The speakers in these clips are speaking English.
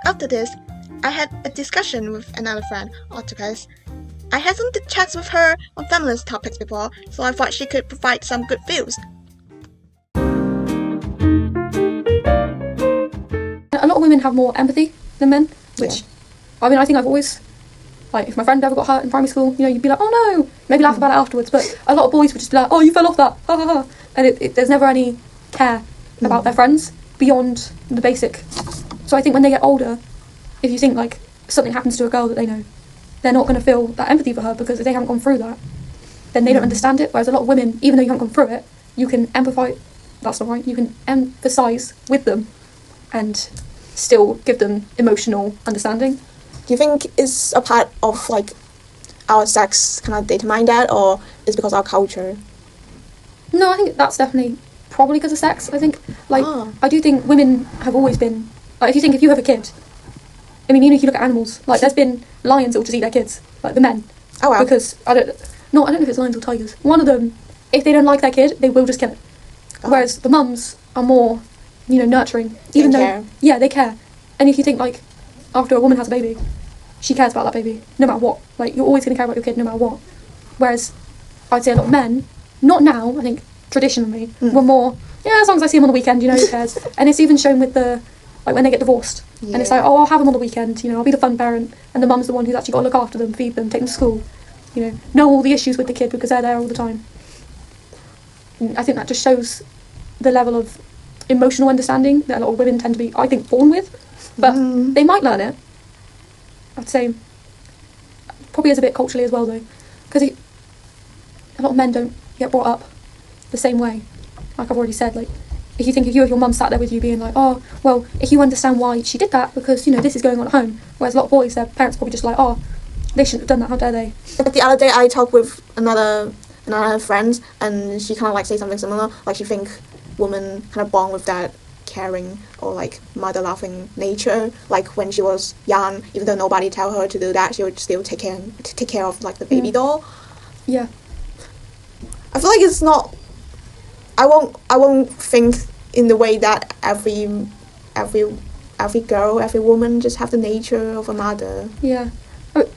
After this, I had a discussion with another friend, octopus. I had some chats with her on feminist topics before, so I thought she could provide some good views. A lot of women have more empathy than men, which, I mean, I think I've always, like, if my friend ever got hurt in primary school, you know, you'd be like, oh no, maybe laugh about it afterwards, but a lot of boys would just be like, oh, you fell off that, ha ha ha, and there's never any care about their friends beyond the basic. So I think when they get older, if you think, like, something happens to a girl that they know, they're not going to feel that empathy for her, because if they haven't gone through that, then they don't understand it, whereas a lot of women, even though you haven't gone through it, you can empathise, that's not right, you can empathise with them, and still give them emotional understanding. Do you think it's a part of, like, our sex kind of determine that, or is because of our culture? No, I think that's definitely probably because of sex. I think, like, I do think women have always been, like, if you have a kid, I mean, even if you look at animals, like, there's been lions that will just eat their kids, like the men. Oh, wow. Because, I don't know if it's lions or tigers. One of them, if they don't like their kid, they will just kill it. Whereas the mums are more, you know, nurturing. Even though, care. Yeah, they care. And if you think, like, after a woman has a baby, she cares about that baby, no matter what. Like, you're always going to care about your kid no matter what. Whereas, I'd say a lot of men, not now, I think, traditionally, were more, yeah, as long as I see him on the weekend, you know, who cares? And it's even shown with the, like, when they get divorced. Yeah. And it's like, oh, I'll have them on the weekend, you know, I'll be the fun parent. And the mum's the one who's actually got to look after them, feed them, take them to school. You know all the issues with the kid because they're there all the time. And I think that just shows the level of emotional understanding that a lot of women tend to be, I think, born with. But they might learn it. I'd say probably is a bit culturally as well, though, because a lot of men don't get brought up the same way. Like I've already said, like, if you have your mum sat there with you being like, oh, well, if you understand why she did that, because, you know, this is going on at home. Whereas a lot of boys, their parents probably just like, oh, they shouldn't have done that, how dare they? The other day I talked with another friend, and she kind of, like, say something similar. Like, she think women kind of born with that caring or, like, mother-loving nature. Like, when she was young, even though nobody tell her to do that, she would still take care of, like, the baby doll. Yeah. I feel like it's not. I won't think in the way that every girl, every woman just have the nature of a mother. Yeah.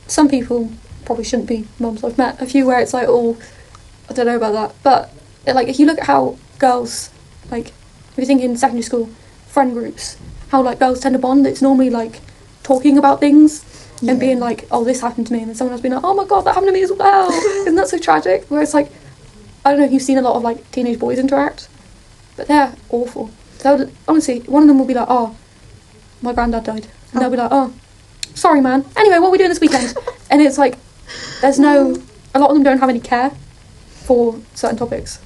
Some people probably shouldn't be mums. I've met a few where it's like, oh, I don't know about that. But, like, if you look at how girls, like, if you think in secondary school, friend groups, how, like, girls tend to bond, it's normally, like, talking about things and being like, oh, this happened to me, and then someone else being like, oh my god, that happened to me as well. Isn't that so tragic? Where it's like, I don't know if you've seen a lot of, like, teenage boys interact, but they're awful. So, honestly, one of them will be like, oh, my granddad died. And they'll be like, oh, sorry, man. Anyway, what are we doing this weekend? And it's like, a lot of them don't have any care for certain topics.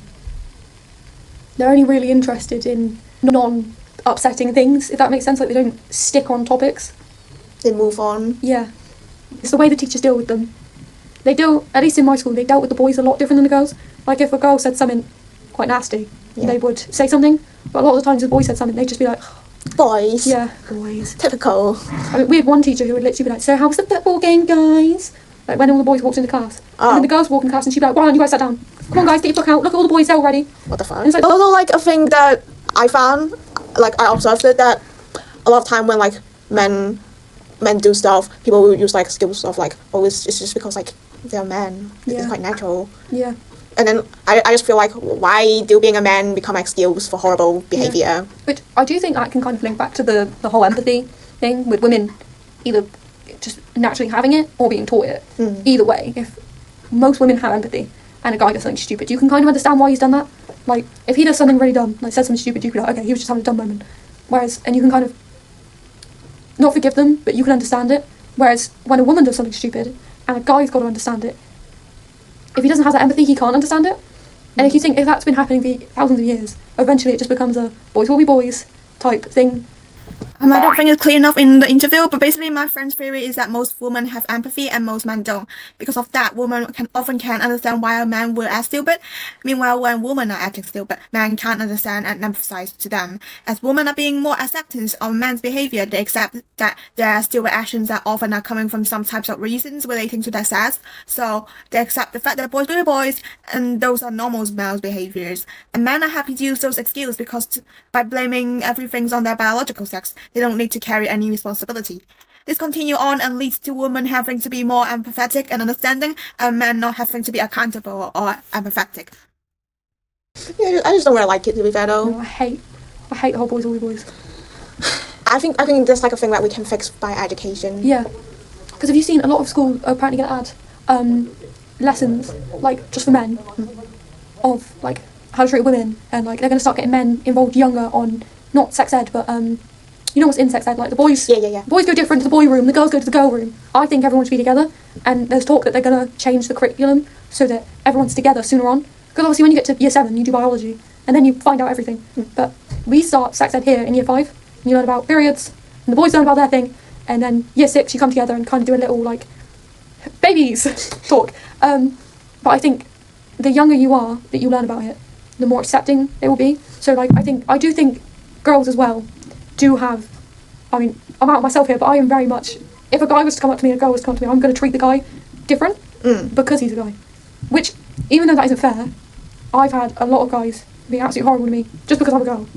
They're only really interested in non-upsetting things, if that makes sense. Like, they don't stick on topics. They move on. Yeah. It's the way the teachers deal with them. They deal, at least in my school, they dealt with the boys a lot different than the girls. Like, if a girl said something quite nasty, they would say something. But a lot of the times if a boy said something, they'd just be like, boys. Yeah, boys. Typical. I mean, we had one teacher who would literally be like, so how was the football game, guys? Like, when all the boys walked into class. And then the girls walked in class and she'd be like, why don't you guys sit down? Come on, guys, get your book out. Look at all the boys there already. What the fuck? And it's like, also, like, a thing that I found, like, I observed it, that a lot of time when, like, men do stuff, people will use, like, skills of, like, oh, it's just because, like, they're men. It's quite natural. Yeah. And then I just feel like, why do being a man become excuse for horrible behaviour? Yeah. But I do think that can kind of link back to the whole empathy thing with women either just naturally having it or being taught it. Either way, if most women have empathy and a guy does something stupid, you can kind of understand why he's done that. Like, if he does something really dumb, like says something stupid, you can be like, okay, he was just having a dumb moment. And you can kind of not forgive them, but you can understand it. Whereas when a woman does something stupid and a guy's got to understand it, if he doesn't have that empathy, he can't understand it. And if you think, if that's been happening for thousands of years, eventually it just becomes a boys will be boys type thing. I don't think it's clear enough in the interview, but basically my friend's theory is that most women have empathy and most men don't. Because of that, women often can't understand why a man will act stupid. Meanwhile, when women are acting stupid, men can't understand and empathize to them. As women are being more acceptance of men's behavior, they accept that their stupid actions are often coming from some types of reasons relating to their sex. So they accept the fact that boys will be boys, and those are normal male behaviors. And men are happy to use those excuses because by blaming everything on their biological sex, they don't need to carry any responsibility. This continue on and leads to women having to be more empathetic and understanding, and men not having to be accountable or empathetic. Yeah, I just don't really like it, to be fair, though. No, I hate the whole boys will be boys. I think that's like a thing that we can fix by education. Yeah, because have you seen a lot of schools are apparently going to add lessons like just for men of like how to treat women, and like they're going to start getting men involved younger on not sex ed, but you know what's in sex ed, like the boys. Yeah. Boys go different to the boy room, the girls go to the girl room. I think everyone should be together, and there's talk that they're going to change the curriculum so that everyone's together sooner on. Because obviously when you get to year 7, you do biology, and then you find out everything. But we start sex ed here in year 5, and you learn about periods, and the boys learn about their thing, and then year 6 you come together and kind of do a little like babies talk. But I think the younger you are that you learn about it, the more accepting they will be. So like I do think girls as well do have, I mean, I'm out of myself here, but I am very much, if a guy was to come up to me and a girl was to come up to me, I'm going to treat the guy different because he's a guy. Which, even though that isn't fair, I've had a lot of guys be absolutely horrible to me just because I'm a girl.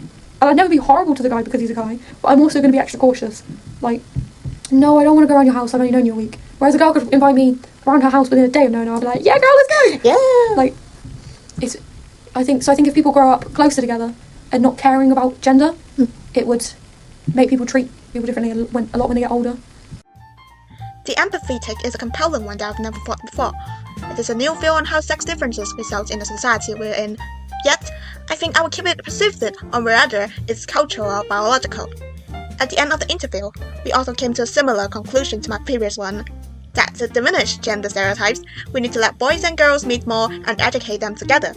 And I'd never be horrible to the guy because he's a guy, but I'm also going to be extra cautious. Like, no, I don't want to go around your house, I've only known you a week. Whereas a girl could invite me around her house within a day of knowing her, I'll be like, yeah, girl, let's go! Yeah! Like, I think if people grow up closer together and not caring about gender, it would make people treat people differently a lot when they get older. The empathy take is a compelling one that I've never thought before. It is a new view on how sex differences result in the society we're in. Yet, I think I will keep it persisted on whether it's cultural or biological. At the end of the interview, we also came to a similar conclusion to my previous one, that to diminish gender stereotypes, we need to let boys and girls meet more and educate them together.